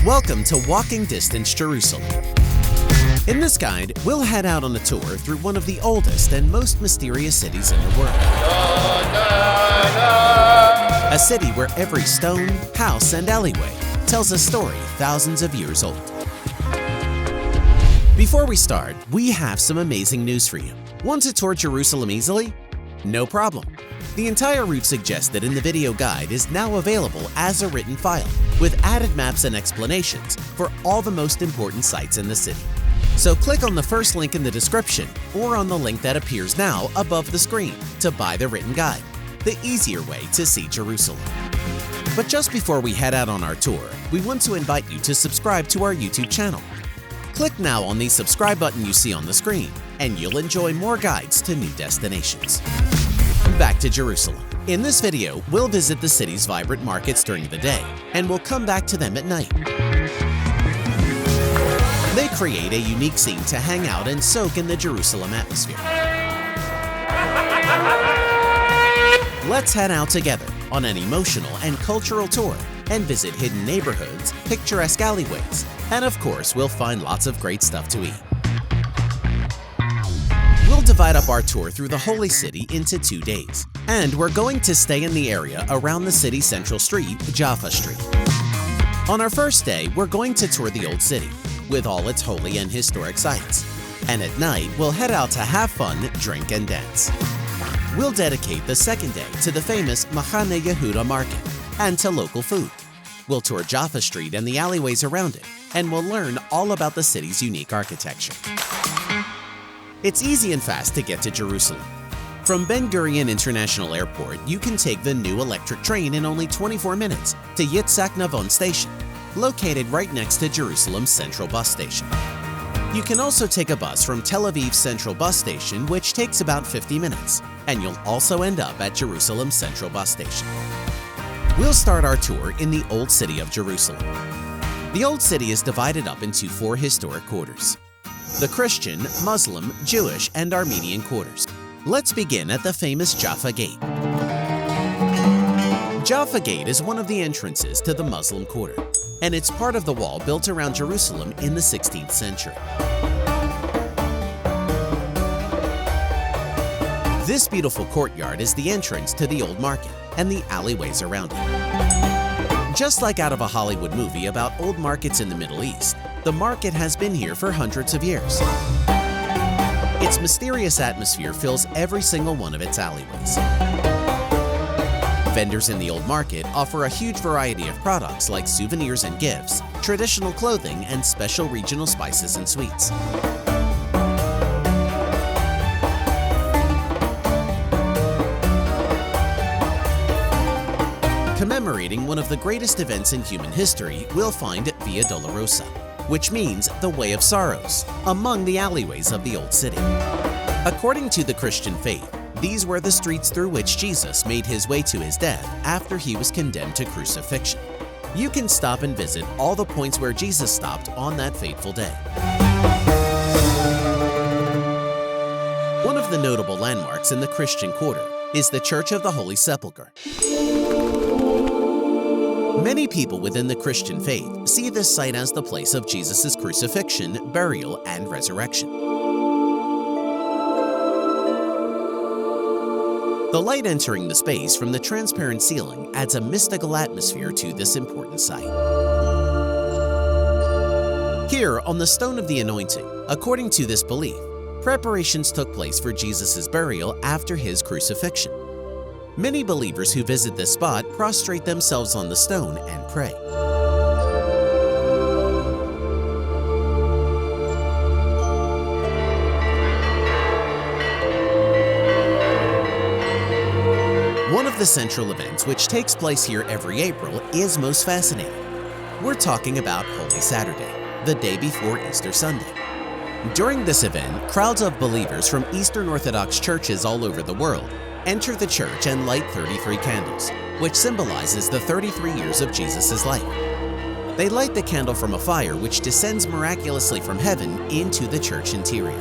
Welcome to Walking Distance Jerusalem. In this guide, we'll head out on a tour through one of the oldest and most mysterious cities in the world. A city where every stone, house, and alleyway tells a story thousands of years old. Before we start, we have some amazing news for you. Want to tour Jerusalem easily? No problem. The entire route suggested in the video guide is now available as a written file, with added maps and explanations for all the most important sites in the city. So click on the first link in the description or on the link that appears now above the screen to buy the written guide, the easier way to see Jerusalem. But just before we head out on our tour, we want to invite you to subscribe to our YouTube channel. Click now on the subscribe button you see on the screen, and you'll enjoy more guides to new destinations. Back to Jerusalem. In this video, we'll visit the city's vibrant markets during the day, and we'll come back to them at night. They create a unique scene to hang out and soak in the Jerusalem atmosphere. Let's head out together on an emotional and cultural tour and visit hidden neighborhoods, picturesque alleyways, and of course, we'll find lots of great stuff to eat. We'll divide up our tour through the Holy City into 2 days, and we're going to stay in the area around the city's central street, Jaffa Street. On our first day, we're going to tour the Old City, with all its holy and historic sites. And at night, we'll head out to have fun, drink, and dance. We'll dedicate the second day to the famous Mahne Yehuda market and to local food. We'll tour Jaffa Street and the alleyways around it, and we'll learn all about the city's unique architecture. It's easy and fast to get to Jerusalem. From Ben Gurion International Airport, you can take the new electric train in only 24 minutes to Yitzhak Navon Station, located right next to Jerusalem's Central Bus Station. You can also take a bus from Tel Aviv's Central Bus Station, which takes about 50 minutes, and you'll also end up at Jerusalem's Central Bus Station. We'll start our tour in the Old City of Jerusalem. The Old City is divided up into 4 historic quarters: the Christian, Muslim, Jewish, and Armenian quarters. Let's begin at the famous Jaffa Gate. Jaffa Gate is one of the entrances to the Muslim quarter, and it's part of the wall built around Jerusalem in the 16th century. This beautiful courtyard is the entrance to the old market and the alleyways around it. Just like out of a Hollywood movie about old markets in the Middle East, the market has been here for hundreds of years. Its mysterious atmosphere fills every single one of its alleyways. Vendors in the old market offer a huge variety of products like souvenirs and gifts, traditional clothing, and special regional spices and sweets. Commemorating one of the greatest events in human history, we'll find Via Dolorosa, which means the Way of Sorrows, among the alleyways of the Old City. According to the Christian faith, these were the streets through which Jesus made his way to his death after he was condemned to crucifixion. You can stop and visit all the points where Jesus stopped on that fateful day. One of the notable landmarks in the Christian Quarter is the Church of the Holy Sepulcher. Many people within the Christian faith see this site as the place of Jesus' crucifixion, burial, and resurrection. The light entering the space from the transparent ceiling adds a mystical atmosphere to this important site. Here, on the Stone of the Anointing, according to this belief, preparations took place for Jesus' burial after his crucifixion. Many believers who visit this spot prostrate themselves on the stone and pray. One of the central events which takes place here every April is most fascinating. We're talking about Holy Saturday, the day before Easter Sunday. During this event, crowds of believers from Eastern Orthodox churches all over the world enter the church and light 33 candles, which symbolizes the 33 years of Jesus' life. They light the candle from a fire which descends miraculously from heaven into the church interior.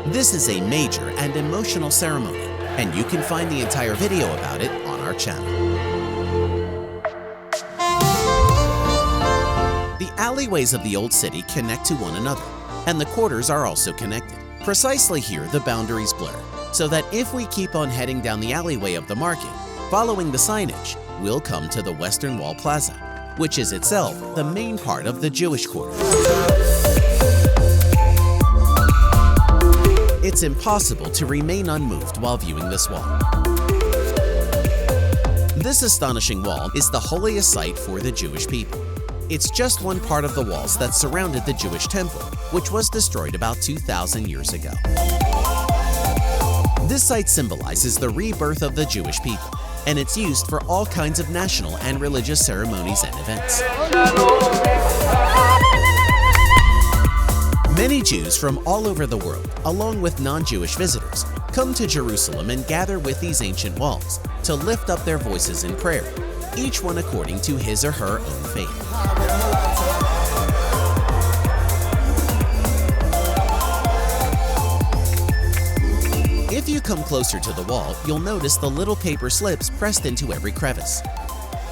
This is a major and emotional ceremony, and you can find the entire video about it on our channel. The alleyways of the Old City connect to one another, and the quarters are also connected. Precisely here, the boundaries blur, so that if we keep on heading down the alleyway of the market, following the signage, we'll come to the Western Wall Plaza, which is itself the main part of the Jewish quarter. It's impossible to remain unmoved while viewing this wall. This astonishing wall is the holiest site for the Jewish people. It's just one part of the walls that surrounded the Jewish temple, which was destroyed about 2,000 years ago. This site symbolizes the rebirth of the Jewish people, and it's used for all kinds of national and religious ceremonies and events. Many Jews from all over the world, along with non-Jewish visitors, come to Jerusalem and gather with these ancient walls to lift up their voices in prayer, each one according to his or her own faith. If you come closer to the wall, you'll notice the little paper slips pressed into every crevice.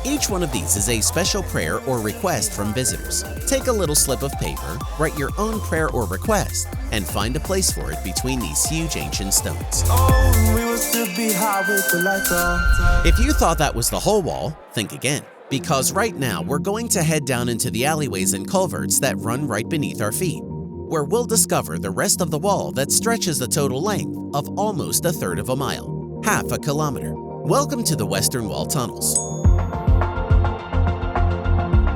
Each one of these is a special prayer or request from visitors. Take a little slip of paper, write your own prayer or request, and find a place for it between these huge ancient stones. If you thought that was the whole wall, think again, because right now we're going to head down into the alleyways and culverts that run right beneath our feet, where we'll discover the rest of the wall that stretches the total length of almost 1/3 of a mile, half a kilometer. Welcome to the Western Wall tunnels.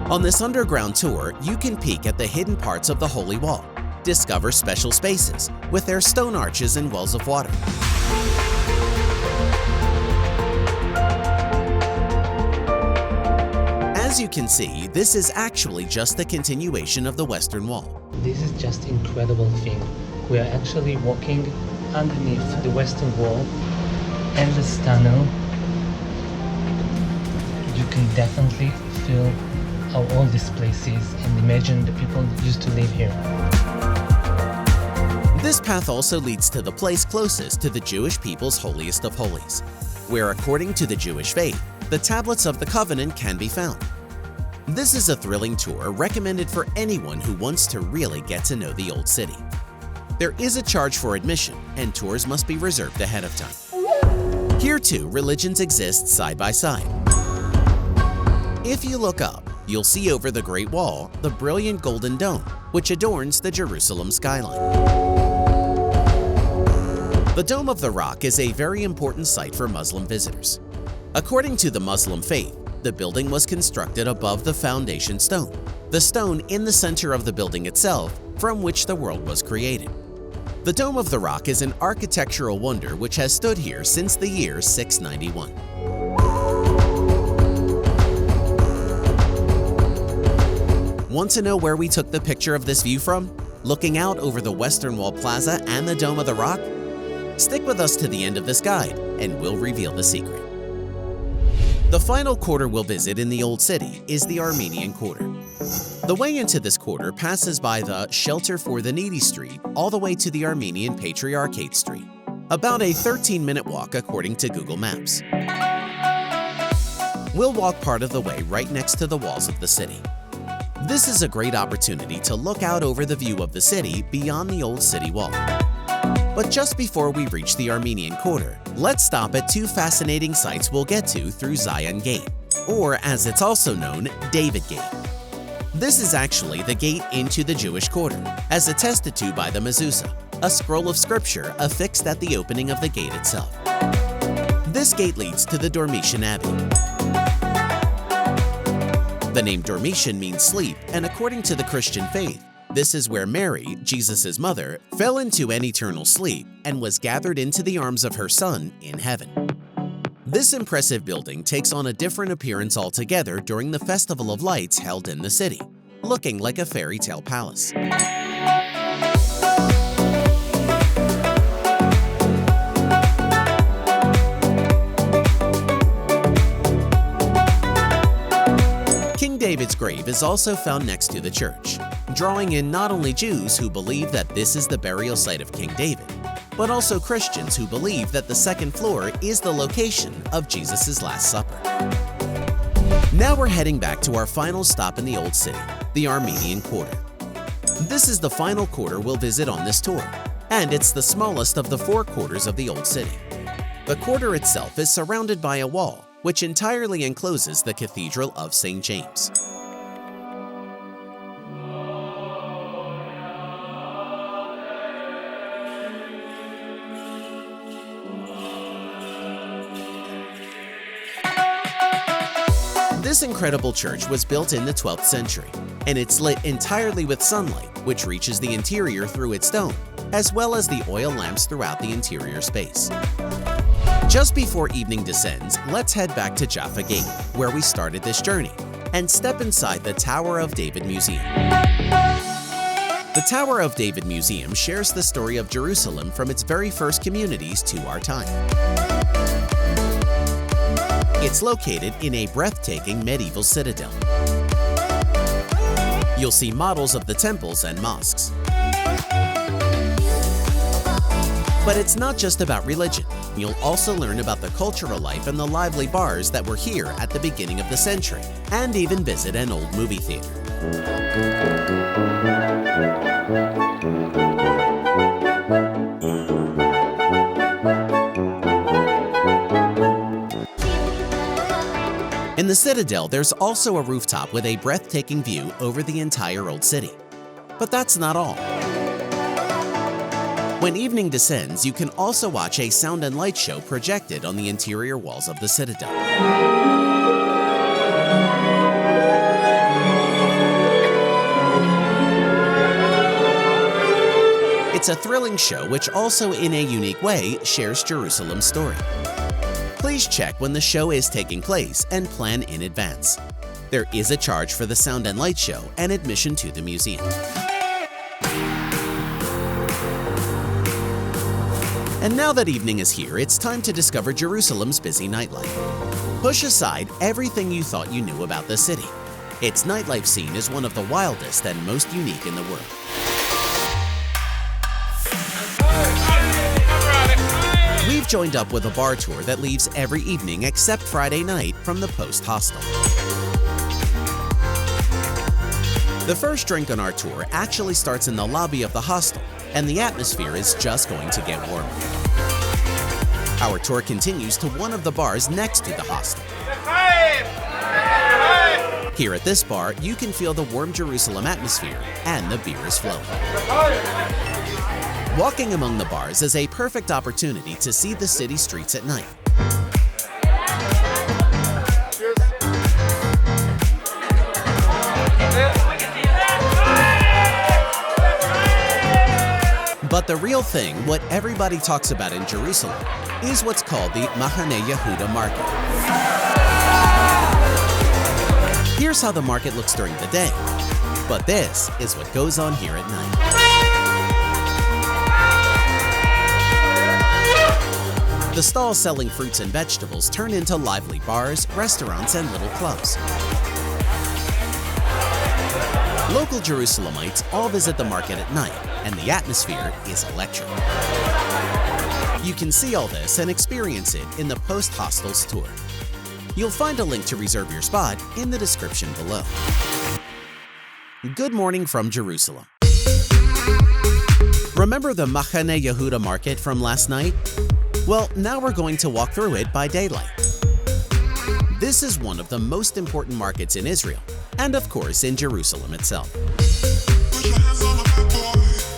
On this underground tour, you can peek at the hidden parts of the Holy Wall, discover special spaces with their stone arches and wells of water. As you can see, this is actually just the continuation of the Western Wall. This is just incredible thing. We are actually walking underneath the Western Wall, endless tunnel. You can definitely feel how old this place is and imagine the people that used to live here. This path also leads to the place closest to the Jewish people's holiest of holies, where according to the Jewish faith, the tablets of the covenant can be found. This is a thrilling tour recommended for anyone who wants to really get to know the Old City. There is a charge for admission, and tours must be reserved ahead of time. Here too, religions exist side by side. If you look up, you'll see over the Great Wall the brilliant golden dome, which adorns the Jerusalem skyline. The Dome of the Rock is a very important site for Muslim visitors. According to the Muslim faith, the building was constructed above the foundation stone, the stone in the center of the building itself from which the world was created. The Dome of the Rock is an architectural wonder which has stood here since the year 691. Want to know where we took the picture of this view from? Looking out over the Western Wall Plaza and the Dome of the Rock? Stick with us to the end of this guide and we'll reveal the secret. The final quarter we'll visit in the Old City is the Armenian Quarter. The way into this quarter passes by the Shelter for the Needy Street all the way to the Armenian Patriarchate Street, about a 13-minute walk according to Google Maps. We'll walk part of the way right next to the walls of the city. This is a great opportunity to look out over the view of the city beyond the old city wall. But just before we reach the Armenian Quarter, let's stop at two fascinating sites we'll get to through Zion Gate, or as it's also known, David Gate. This is actually the gate into the Jewish quarter, as attested to by the mezuzah, a scroll of scripture affixed at the opening of the gate itself. This gate leads to the Dormition Abbey. The name Dormition means sleep, and according to the Christian faith, this is where Mary, Jesus' mother, fell into an eternal sleep and was gathered into the arms of her Son in heaven. This impressive building takes on a different appearance altogether during the Festival of Lights held in the city, looking like a fairy tale palace. King David's grave is also found next to the church, drawing in not only Jews who believe that this is the burial site of King David, but also Christians who believe that the second floor is the location of Jesus' Last Supper. Now we're heading back to our final stop in the Old City, the Armenian Quarter. This is the final quarter we'll visit on this tour, and it's the smallest of the 4 quarters of the Old City. The quarter itself is surrounded by a wall, which entirely encloses the Cathedral of St. James. This incredible church was built in the 12th century, and it's lit entirely with sunlight, which reaches the interior through its dome, as well as the oil lamps throughout the interior space. Just before evening descends, let's head back to Jaffa Gate, where we started this journey, and step inside the Tower of David Museum. The Tower of David Museum shares the story of Jerusalem from its very first communities to our time. It's located in a breathtaking medieval citadel. You'll see models of the temples and mosques. But it's not just about religion. You'll also learn about the cultural life and the lively bars that were here at the beginning of the century, and even visit an old movie theater. In the Citadel, there's also a rooftop with a breathtaking view over the entire Old City. But that's not all. When evening descends, you can also watch a sound and light show projected on the interior walls of the Citadel. It's a thrilling show which also, in a unique way, shares Jerusalem's story. Please check when the show is taking place and plan in advance. There is a charge for the sound and light show and admission to the museum. And now that evening is here, it's time to discover Jerusalem's busy nightlife. Push aside everything you thought you knew about the city. Its nightlife scene is one of the wildest and most unique in the world. We've joined up with a bar tour that leaves every evening except Friday night from the Post Hostel. The first drink on our tour actually starts in the lobby of the hostel, and the atmosphere is just going to get warmer. Our tour continues to one of the bars next to the hostel. Here at this bar, you can feel the warm Jerusalem atmosphere, and the beer is flowing. Walking among the bars is a perfect opportunity to see the city streets at night. But the real thing, what everybody talks about in Jerusalem, is what's called the Mahne Yehuda market. Here's how the market looks during the day, but this is what goes on here at night. The stalls selling fruits and vegetables turn into lively bars, restaurants, and little clubs. Local Jerusalemites all visit the market at night, and the atmosphere is electric. You can see all this and experience it in the Post Hostel's tour. You'll find a link to reserve your spot in the description below. Good morning from Jerusalem. Remember the Mahne Yehuda market from last night? Well, now we're going to walk through it by daylight. This is one of the most important markets in Israel, and of course in Jerusalem itself.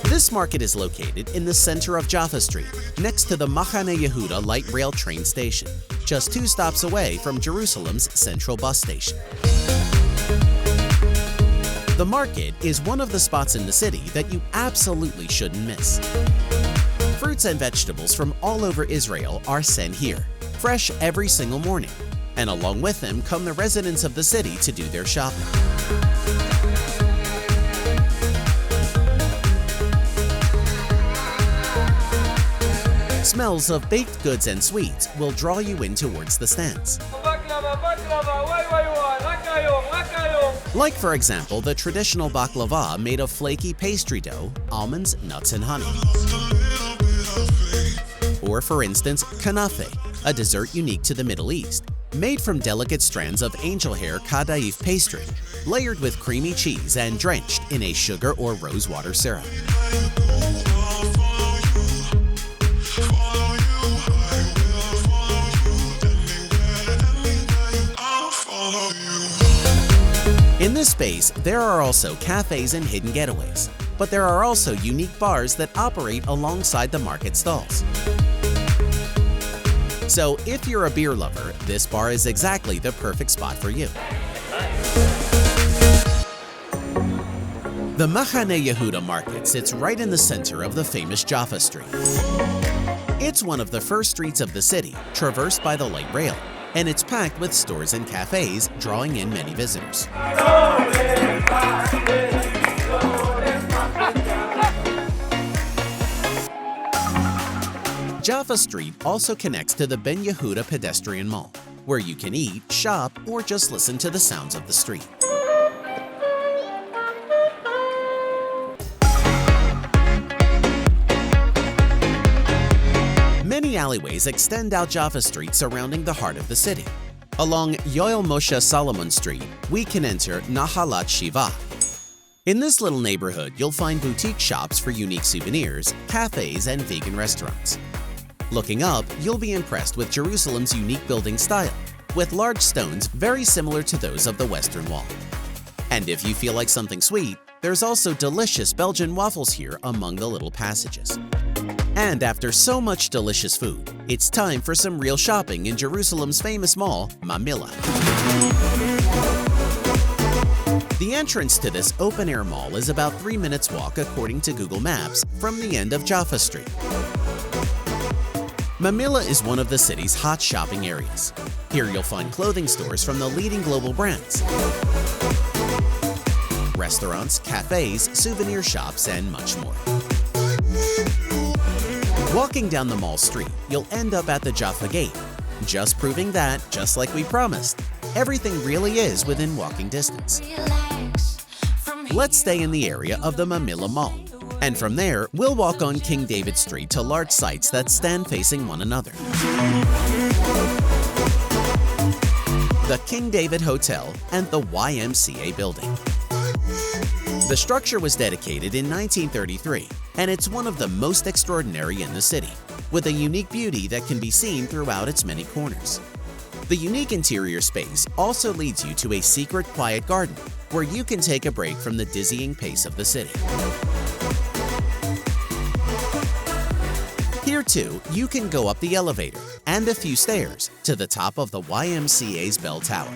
This market is located in the center of Jaffa Street, next to the Mahne Yehuda light rail train station, just 2 stops away from Jerusalem's central bus station. The market is one of the spots in the city that you absolutely shouldn't miss. Fruits and vegetables from all over Israel are sent here, fresh every single morning, and along with them come the residents of the city to do their shopping. Smells of baked goods and sweets will draw you in towards the stands. Like, for example, the traditional baklava made of flaky pastry dough, almonds, nuts, and honey. Or, for instance, kanafe, a dessert unique to the Middle East, made from delicate strands of angel hair kadaif pastry, layered with creamy cheese and drenched in a sugar or rose water syrup. In this space, there are also cafes and hidden getaways, but there are also unique bars that operate alongside the market stalls. So if you're a beer lover, this bar is exactly the perfect spot for you. The Mahne Yehuda market sits right in the center of the famous Jaffa Street. It's one of the first streets of the city, traversed by the light rail, and it's packed with stores and cafes, drawing in many visitors. Jaffa Street also connects to the Ben Yehuda Pedestrian Mall, where you can eat, shop, or just listen to the sounds of the street. Many alleyways extend out Jaffa Street surrounding the heart of the city. Along Yamin Moshe Solomon Street, we can enter Nahalat Shiva. In this little neighborhood, you'll find boutique shops for unique souvenirs, cafes, and vegan restaurants. Looking up, you'll be impressed with Jerusalem's unique building style, with large stones very similar to those of the Western Wall. And if you feel like something sweet, there's also delicious Belgian waffles here among the little passages. And after so much delicious food, it's time for some real shopping in Jerusalem's famous mall, Mamilla. The entrance to this open-air mall is about 3 minutes walk according to Google Maps from the end of Jaffa Street. Mamilla is one of the city's hot shopping areas. Here you'll find clothing stores from the leading global brands, restaurants, cafes, souvenir shops, and much more. Walking down the mall street, you'll end up at the Jaffa Gate, just proving that, just like we promised, everything really is within walking distance. Let's stay in the area of the Mamilla Mall, and from there, we'll walk on King David Street to large sites that stand facing one another. The King David Hotel and the YMCA building. The structure was dedicated in 1933, and it's one of the most extraordinary in the city, with a unique beauty that can be seen throughout its many corners. The unique interior space also leads you to a secret quiet garden, where you can take a break from the dizzying pace of the city. Here too, you can go up the elevator and a few stairs to the top of the YMCA's bell tower,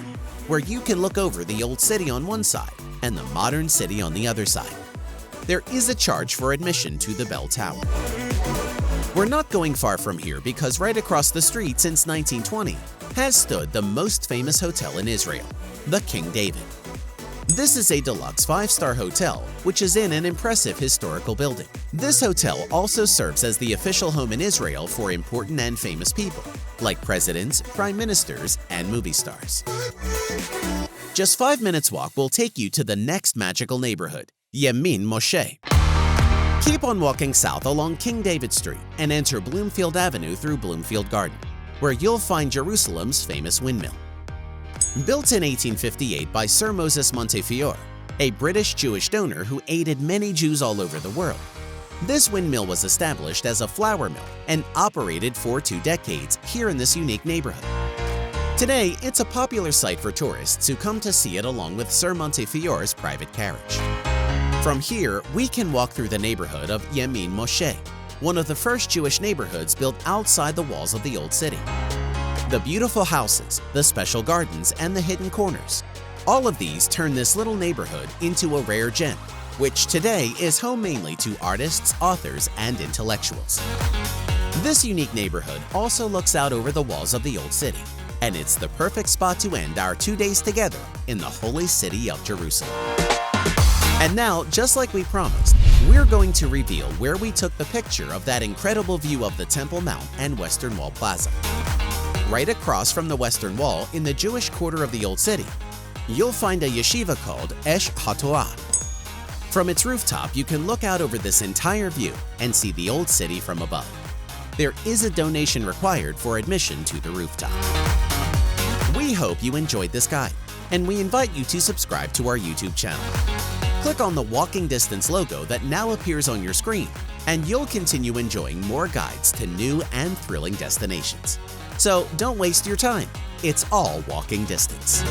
where you can look over the old city on one side and the modern city on the other side. There is a charge for admission to the bell tower. We're not going far from here because right across the street since 1920 has stood the most famous hotel in Israel, the King David. This is a deluxe 5-star hotel, which is in an impressive historical building. This hotel also serves as the official home in Israel for important and famous people, like presidents, prime ministers, and movie stars. Just 5 minutes walk will take you to the next magical neighborhood, Yamin Moshe. Keep on walking south along King David Street and enter Bloomfield Avenue through Bloomfield Garden, where you'll find Jerusalem's famous windmill. Built in 1858 by Sir Moses Montefiore, a British Jewish donor who aided many Jews all over the world, this windmill was established as a flour mill and operated for 2 decades here in this unique neighborhood. Today, it's a popular site for tourists who come to see it along with Sir Montefiore's private carriage. From here, we can walk through the neighborhood of Yamin Moshe, one of the first Jewish neighborhoods built outside the walls of the old city. The beautiful houses, the special gardens, and the hidden corners. All of these turn this little neighborhood into a rare gem, which today is home mainly to artists, authors, and intellectuals. This unique neighborhood also looks out over the walls of the old city, and it's the perfect spot to end our 2 days together in the holy city of Jerusalem. And now, just like we promised, we're going to reveal where we took the picture of that incredible view of the Temple Mount and Western Wall Plaza. Right across from the Western Wall in the Jewish quarter of the Old City, you'll find a yeshiva called Esh HaTorah. From its rooftop, you can look out over this entire view and see the Old City from above. There is a donation required for admission to the rooftop. We hope you enjoyed this guide, and we invite you to subscribe to our YouTube channel. Click on the walking distance logo that now appears on your screen, and you'll continue enjoying more guides to new and thrilling destinations. So don't waste your time. It's all walking distance.